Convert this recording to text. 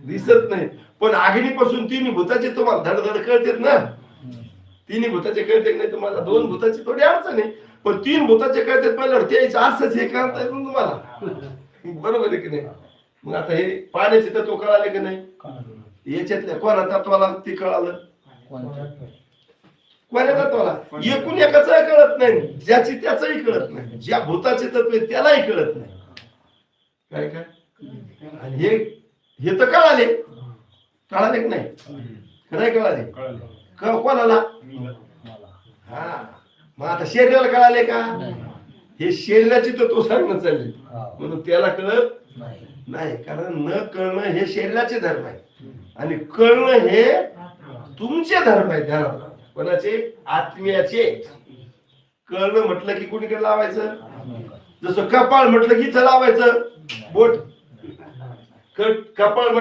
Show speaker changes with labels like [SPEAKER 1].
[SPEAKER 1] दिसत नाही, पण अग्नीपासून तिन्ही भूताचे तुम्हाला धडधड कळतात ना. तिन्ही भूताचे कळते नाही तुम्हाला, दोन भूताची थोडी अडचण आहे, पण तीन भूताचे कळतात पहिल्यावर त्याच असंच हे करता येईल तुम्हाला. बरोबर आहे की नाही. मग आता हे पाण्याचे तत्व कळाले की नाही, याच्यातल्या कोणा तत्वाला ते कळालं, कोण्या तत्वाला एकूण एकाच कळत नाही, ज्याची त्याचही कळत नाही, ज्या भूताचे तत्व आहे त्यालाही कळत नाही. काय काय आणि हे तर कळाले, कळाले की नाही, नाही कळाले कोणाला. हा मग आता शरीराला कळाले का, हे शरीराची तत्व सांगणं चालले, म्हणून त्याला कळत नाही. कारण न कळणं हे शरीराचे धर्म आहे आणि कळणं हे तुमचे धर्म आहे. ध्यानात कोणाचे, आत्म्याचे. कळणं म्हटलं की कुणीकडे लावायचं, जसं कपाळ म्हटलं की इथं लावायचं बोट, कपाळ